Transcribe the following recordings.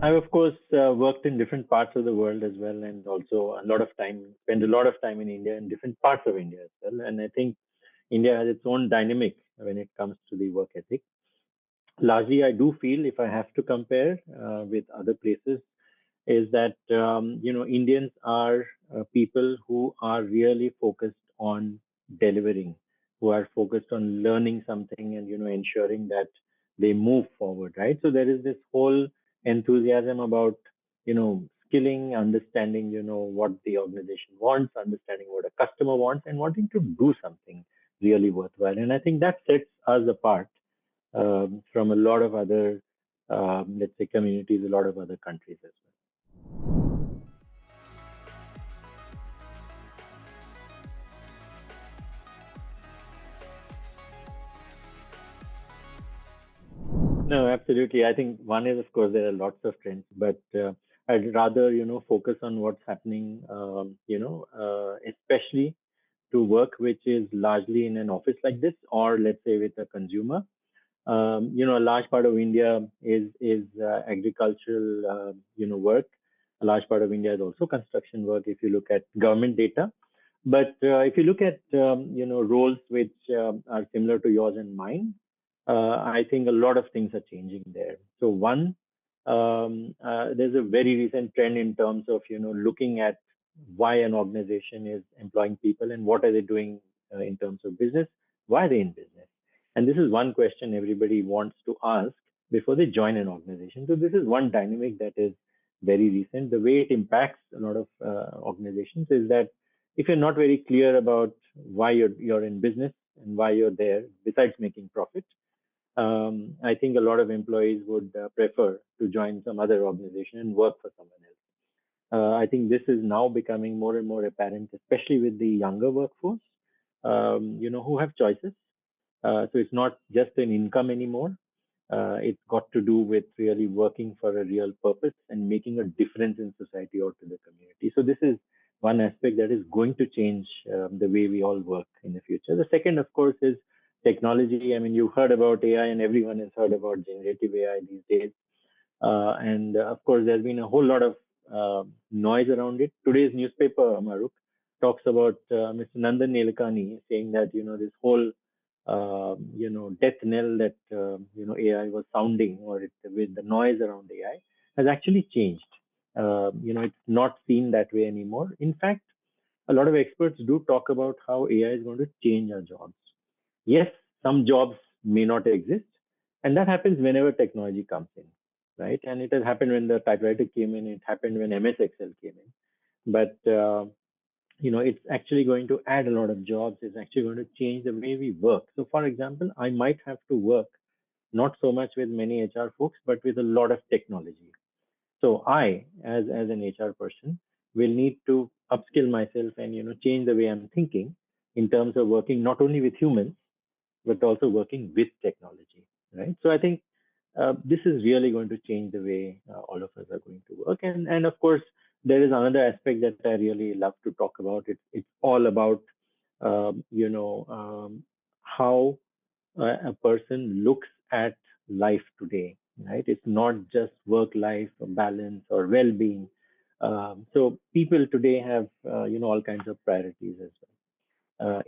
I've of course worked in different parts of the world as well, and also spent a lot of time in India and different parts of India as well. And I think India has its own dynamic when it comes to the work ethic. Largely, I do feel if I have to compare with other places, is that Indians are people who are really focused on delivering, who are focused on learning something and ensuring that they move forward, right? So there is this whole enthusiasm about skilling, understanding what the organization wants, understanding what a customer wants, and wanting to do something really worthwhile. And I think that sets us apart from a lot of other, let's say, communities, a lot of other countries as well. No, absolutely. I think one is, of course, there are lots of trends, but I'd rather, focus on what's happening, especially to work which is largely in an office like this, or let's say with a consumer. A large part of India is agricultural, work. A large part of India is also construction work. If you look at government data, but if you look at roles which are similar to yours and mine, I think a lot of things are changing there. So one, there's a very recent trend in terms of looking at why an organization is employing people and what are they doing in terms of business, why are they in business, and this is one question everybody wants to ask before they join an organization. So this is one dynamic that is very recent. The way it impacts a lot of organizations is that if you're not very clear about why you're in business and why you're there, besides making profit, I think a lot of employees would prefer to join some other organization and work for someone else. I think this is now becoming more and more apparent, especially with the younger workforce, who have choices. So it's not just an income anymore. It's got to do with really working for a real purpose and making a difference in society or to the community. So this is one aspect that is going to change the way we all work in the future. The second, of course, is technology. I mean, you've heard about AI, and everyone has heard about generative AI these days. And of course, there's been a whole lot of noise around it. Today's newspaper, Maruk, talks about Mr. Nandan Nilekani saying that this whole death knell that AI was sounding, or with the noise around AI, has actually changed. It's not seen that way anymore. In fact, a lot of experts do talk about how AI is going to change our jobs. Yes, some jobs may not exist, and that happens whenever technology comes in, right? And it has happened when the typewriter came in. It happened when MS Excel came in. But it's actually going to add a lot of jobs. It's actually going to change the way we work. So, for example, I might have to work not so much with many HR folks, but with a lot of technology. So I, as an HR person, will need to upskill myself and change the way I'm thinking in terms of working not only with humans but also working with technology, right? So I think this is really going to change the way all of us are going to work. And of course, there is another aspect that I really love to talk about. It's all about how a person looks at life today, right? It's not just work-life balance or well-being. So people today have all kinds of priorities as well.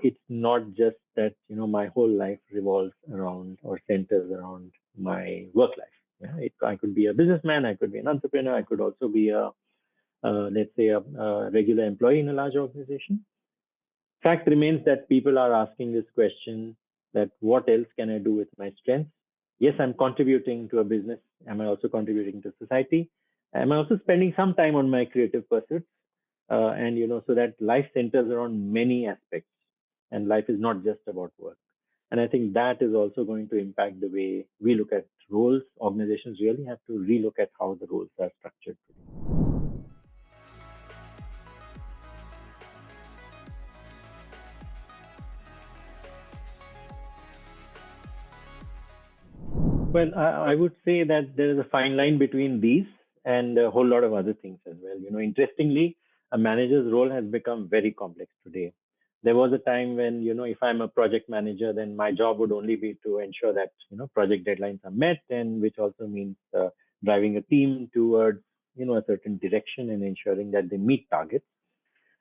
It's not just that my whole life revolves around or centers around my work life. Yeah? I could be a businessman, I could be an entrepreneur, I could also be a let's say a regular employee in a large organization. Fact remains that people are asking this question, that what else can I do with my strengths? Yes, I'm contributing to a business. Am I also contributing to society? Am I also spending some time on my creative pursuits? And so that life centers around many aspects, and life is not just about work. And I think that is also going to impact the way we look at roles. Organizations really have to relook at how the roles are structured today. Well, I would say that there is a fine line between these and a whole lot of other things as well. Interestingly, a manager's role has become very complex today. There was a time when, if I'm a project manager, then my job would only be to ensure that, project deadlines are met, and which also means driving a team towards, a certain direction and ensuring that they meet targets.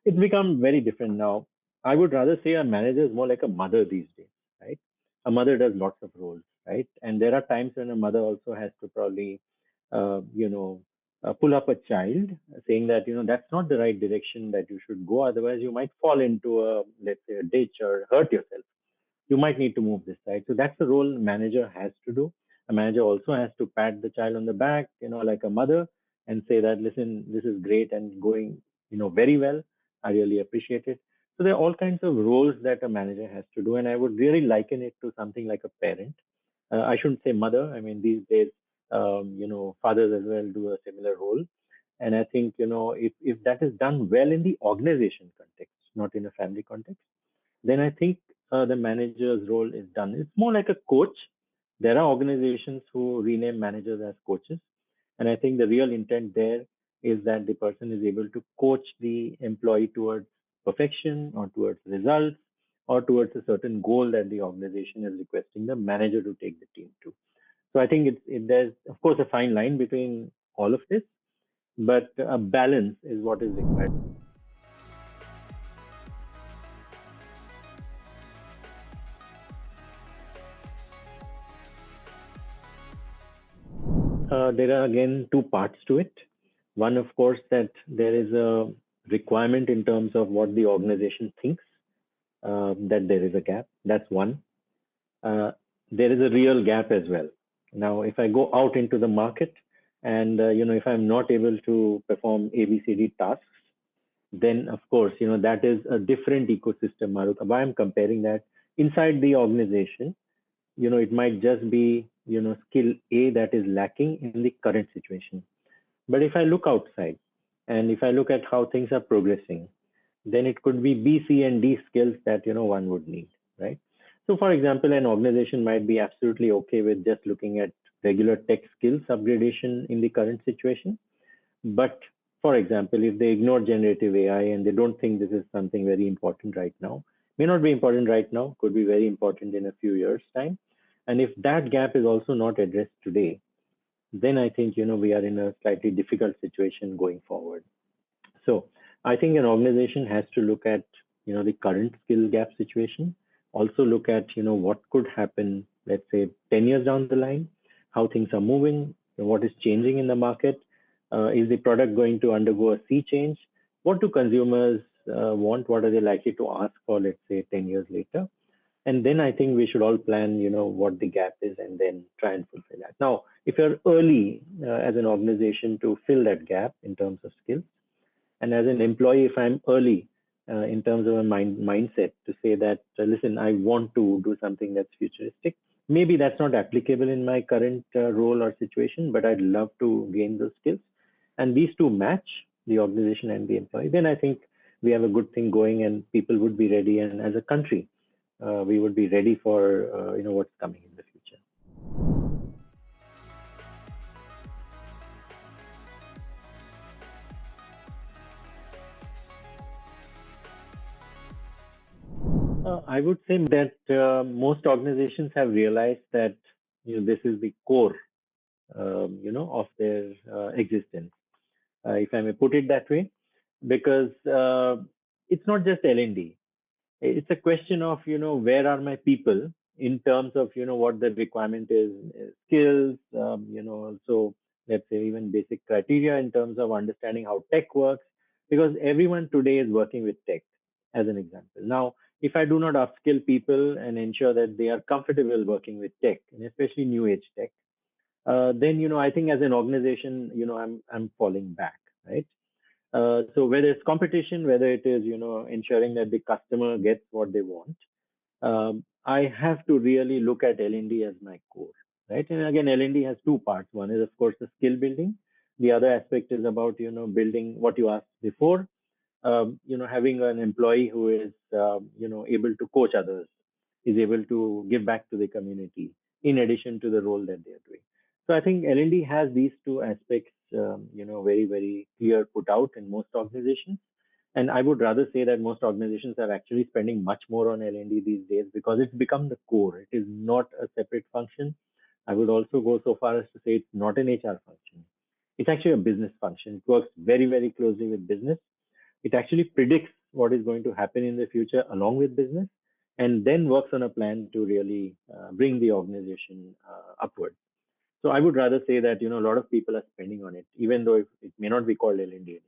It's become very different now. I would rather say a manager is more like a mother these days, right? A mother does lots of roles, right? And there are times when a mother also has to probably, uh, you know, pull up a child, saying that, that's not the right direction that you should go. Otherwise, you might fall into let's say, a ditch or hurt yourself. You might need to move this side. So that's the role a manager has to do. A manager also has to pat the child on the back, like a mother, and say that, listen, this is great and going, very well. I really appreciate it. So there are all kinds of roles that a manager has to do, and I would really liken it to something like a parent. I shouldn't say mother. I mean, these days, fathers as well do a similar role. And I think, if that is done well in the organization context, not in a family context, then I think the manager's role is done. It's more like a coach. There are organizations who rename managers as coaches. And I think the real intent there is that the person is able to coach the employee towards perfection or towards results or towards a certain goal that the organization is requesting the manager to take the team to. So I think there's, of course, a fine line between all of this, but a balance is what is required. There are again two parts to it. One, of course, that there is a requirement in terms of what the organization thinks, that there is a gap. That's one. Uh, there is a real gap as well. Now, if I go out into the market and, if I'm not able to perform ABCD tasks, then of course, that is a different ecosystem, Maruk. Why I'm comparing that inside the organization, it might just be, skill A that is lacking in the current situation. But if I look outside and if I look at how things are progressing, then it could be B, C, and D skills that one would need, right? So, for example, an organization might be absolutely okay with just looking at regular tech skills upgradation in the current situation. But for example, if they ignore generative AI and they don't think this is something very important right now, may not be important right now, could be very important in a few years' time. And if that gap is also not addressed today, then I think we are in a slightly difficult situation going forward. So I think an organization has to look at the current skill gap situation, also look at what could happen, let's say 10 years down the line, how things are moving, what is changing in the market, is the product going to undergo a sea change, what do consumers want, what are they likely to ask for, let's say 10 years later, and then I think we should all plan what the gap is and then try and fulfill that. Now if you're early as an organization to fill that gap in terms of skills, and as an employee, if I'm early in terms of a mindset to say that, listen, I want to do something that's futuristic, maybe that's not applicable in my current role or situation, but I'd love to gain those skills. And these two match, the organization and the employee, then I think we have a good thing going and people would be ready. And as a country, we would be ready for, what's coming in the future. I would say that most organizations have realized that this is the core, of their existence, if I may put it that way, because it's not just L&D. It's a question of where are my people in terms of what the requirement is, skills, also let's say even basic criteria in terms of understanding how tech works, because everyone today is working with tech, as an example. Now if I do not upskill people and ensure that they are comfortable working with tech, and especially new age tech, then I think as an organization, I'm falling back, right? So whether it's competition, whether it is ensuring that the customer gets what they want, I have to really look at L&D as my core, right? And again, L&D has two parts. One is of course the skill building. The other aspect is about building what you asked before, having an employee who is, able to coach others, is able to give back to the community in addition to the role that they are doing. So I think L&D has these two aspects, very, very clear put out in most organizations. And I would rather say that most organizations are actually spending much more on L&D these days because it's become the core. It is not a separate function. I would also go so far as to say it's not an HR function. It's actually a business function. It works very, very closely with business. It actually predicts what is going to happen in the future along with business, and then works on a plan to really bring the organization upward. So I would rather say that a lot of people are spending on it, even though it may not be called L&D anymore.